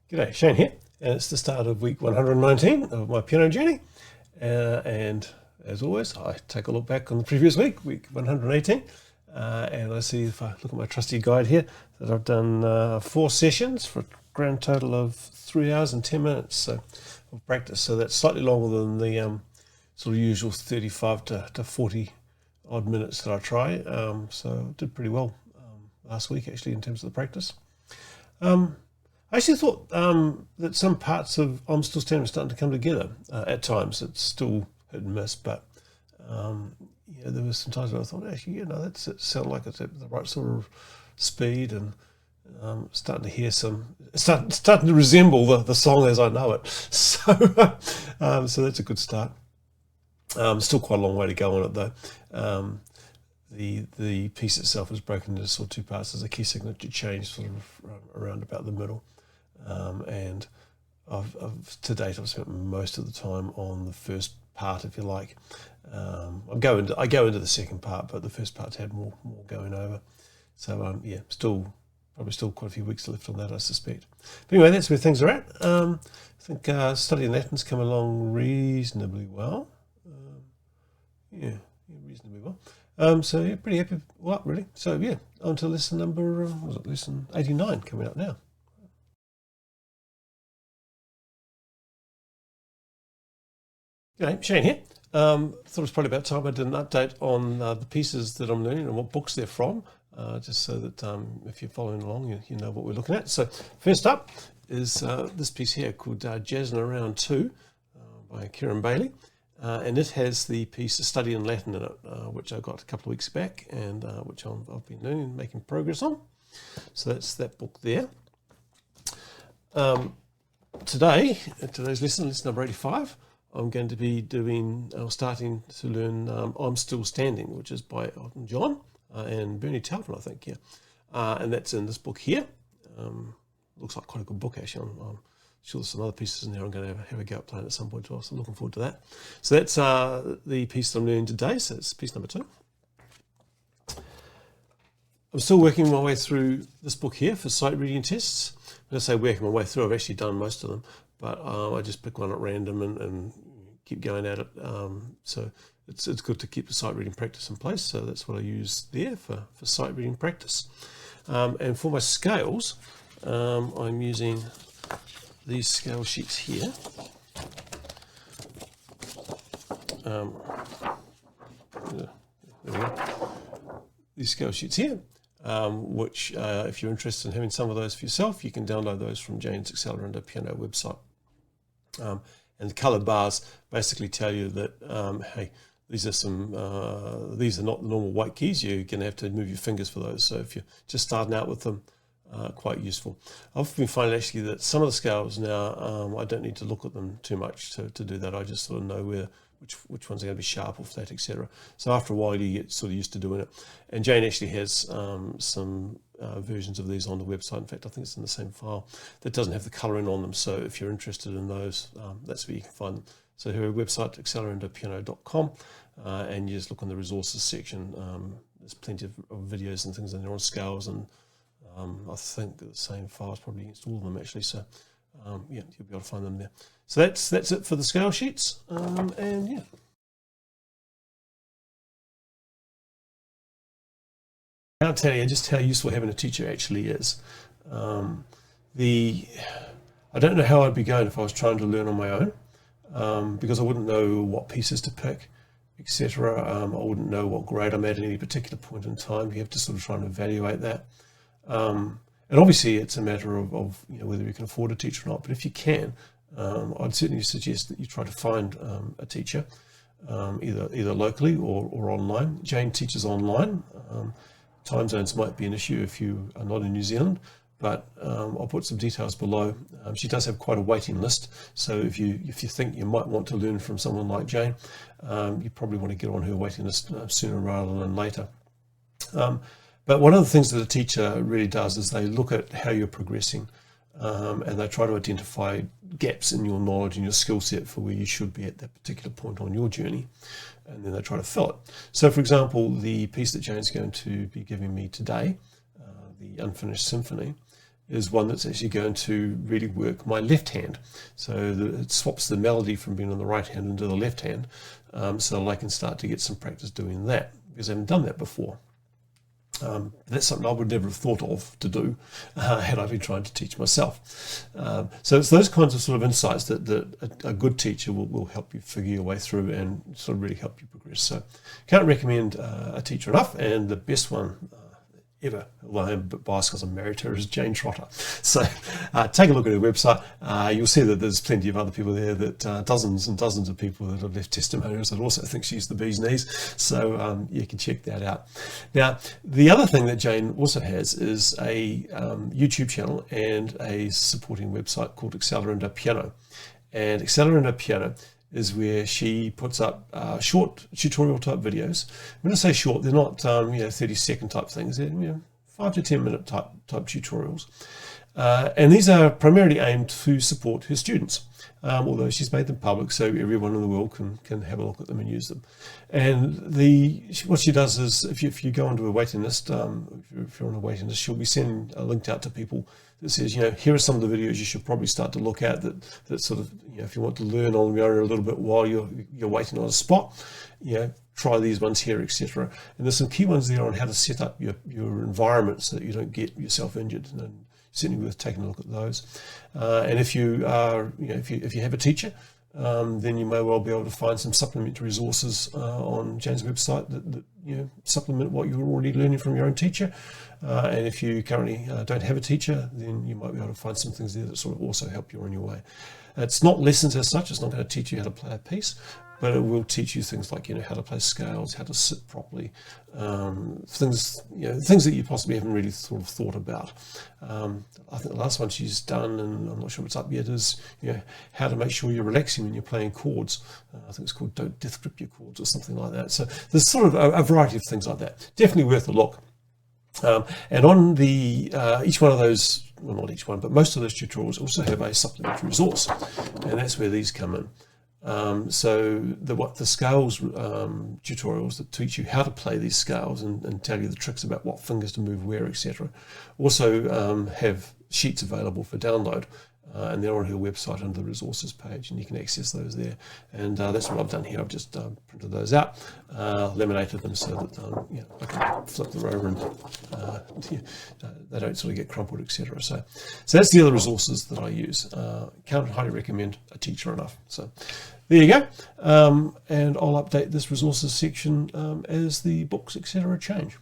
G'day, Shane here, and it's the start of week 119 of my piano journey. And as always, I take a look back on the previous week, week 118, and I see, if I look at my trusty guide here, that I've done 4 sessions for a grand total of 3 hours and 10 minutes of practice. So that's slightly longer than the sort of usual 35 to 40 odd minutes that I try. So I did pretty well last week, actually, in terms of the practice. I actually thought that some parts of I'm Still Standing were starting to come together at times. It's still hit and miss, but there were some times where I thought, actually, it sounded like it's at the right sort of speed, and starting to hear starting to resemble the song as I know it. So, so that's a good start. Still quite a long way to go on it though. The piece itself is broken into sort of 2 parts. There's a key signature change sort of around about the middle, and to date I've spent most of the time on the first part, if you like. I go into the second part, but the first part's had more going over. So probably still quite a few weeks left on that, I suspect. But anyway, that's where things are at. I think studying Latin's come along reasonably well. Reasonably well. So yeah, pretty happy. Well, really. So yeah, on to lesson number, lesson 89 coming up now. G'day, Shane here. Thought it was probably about time I did an update on the pieces that I'm learning and what books they're from, just so that if you're following along, you know what we're looking at. So first up is this piece here called Jazzin Around 2 by Kerin Bailey. And it has the piece A Study in Latin in it, which I got a couple of weeks back, and which I've been learning and making progress on. So that's that book there. Today's lesson number 85, I'm going to be starting to learn I'm Still Standing, which is by Elton John and Bernie Taupin, I think, yeah. And that's in this book here. Looks like quite a good book, actually. I'm sure there's some other pieces in there I'm going to have a go at playing at some point as well, so looking forward to that. So that's the piece that I'm learning today, so it's piece number 2. I'm still working my way through this book here for sight reading tests. When I say working my way through, I've actually done most of them, but I just pick one at random and keep going at it. So it's good to keep the sight reading practice in place, so that's what I use there for sight reading practice. And for my scales, I'm using these scale sheets here. There we go. These scale sheets here, which if you're interested in having some of those for yourself, you can download those from Jane's Accelerator Piano website. And the coloured bars basically tell you that, hey, these are not the normal white keys. You're going to have to move your fingers for those. So if you're just starting out with them, quite useful. I've been finding actually that some of the scales now, I don't need to look at them too much to do that. I just sort of know which ones are going to be sharp or flat, etc. So after a while you get sort of used to doing it. And Jane actually has some versions of these on the website. In fact, I think it's in the same file that doesn't have the colouring on them. So if you're interested in those, that's where you can find them. So her website, acceleratorpiano.com, and you just look in the resources section. There's plenty of videos and things in there on scales, and I think the same file is probably against all of them actually, so yeah, you'll be able to find them there. So that's it for the scale sheets, and yeah. I can't tell you just how useful having a teacher actually is. I don't know how I'd be going if I was trying to learn on my own, because I wouldn't know what pieces to pick, etc. I wouldn't know what grade I'm at any particular point in time. You have to sort of try and evaluate that. And obviously it's a matter of whether you can afford a teacher or not, but if you can, I'd certainly suggest that you try to find a teacher, either locally or online. Jane teaches online. Time zones might be an issue if you are not in New Zealand, but I'll put some details below. She does have quite a waiting list, so if you think you might want to learn from someone like Jane, you probably want to get on her waiting list sooner rather than later. But one of the things that a teacher really does is they look at how you're progressing, and they try to identify gaps in your knowledge and your skill set for where you should be at that particular point on your journey, and then they try to fill it. So for example, the piece that Jane's going to be giving me today, the Unfinished Symphony, is one that's actually going to really work my left hand. So it swaps the melody from being on the right hand into the left hand, so that I can start to get some practice doing that, because I haven't done that before. That's something I would never have thought of to do had I been trying to teach myself. So it's those kinds of sort of insights that a good teacher will help you figure your way through and sort of really help you progress. So can't recommend a teacher enough, and the best one ever, although I am a bit biased because I'm married to her, is Jane Trotter. So take a look at her website. You'll see that there's plenty of other people there, that dozens and dozens of people that have left testimonials that also think she's the bee's knees. So you can check that out. Now, the other thing that Jane also has is a YouTube channel and a supporting website called Accelerando Piano. And Accelerando Piano is where she puts up short tutorial type videos. When I say short, they're not 30-second type things. They're 5 to 10 minute type tutorials, and these are primarily aimed to support her students. Although she's made them public, so everyone in the world can have a look at them and use them. And what she does is, if you go onto a waiting list, if you're on a waiting list, she'll be sending a link out to people that says, here are some of the videos you should probably start to look at, that sort of, if you want to learn on your own a little bit while you're waiting on a spot, try these ones here, etc. And there's some key ones there on how to set up your environment so that you don't get yourself injured, and certainly worth taking a look at those. And if you are, if you have a teacher, then you may well be able to find some supplementary resources on Jane's website that supplement what you're already learning from your own teacher. And if you currently don't have a teacher, then you might be able to find some things there that sort of also help you on your way. It's not lessons as such. It's not going to teach you how to play a piece, but it will teach you things like how to play scales, how to sit properly, things that you possibly haven't really sort of thought about. I think the last one she's done, and I'm not sure if it's up yet, is how to make sure you're relaxing when you're playing chords. I think it's called "Don't Death Grip Your Chords" or something like that. So there's sort of a variety of things like that. Definitely worth a look. And on each one of those, well, not each one, but most of those tutorials also have a supplementary resource, and that's where these come in. So the scales tutorials that teach you how to play these scales and tell you the tricks about what fingers to move where, etc. Also have sheets available for download, and they're on her website under the resources page, and you can access those there. And that's what I've done here. I've just printed those out, laminated them so that I can flip them over and they don't sort of get crumpled, etc. So that's the other resources that I use. Can't highly recommend a teacher enough. So there you go. And I'll update this resources section as the books, etc. change.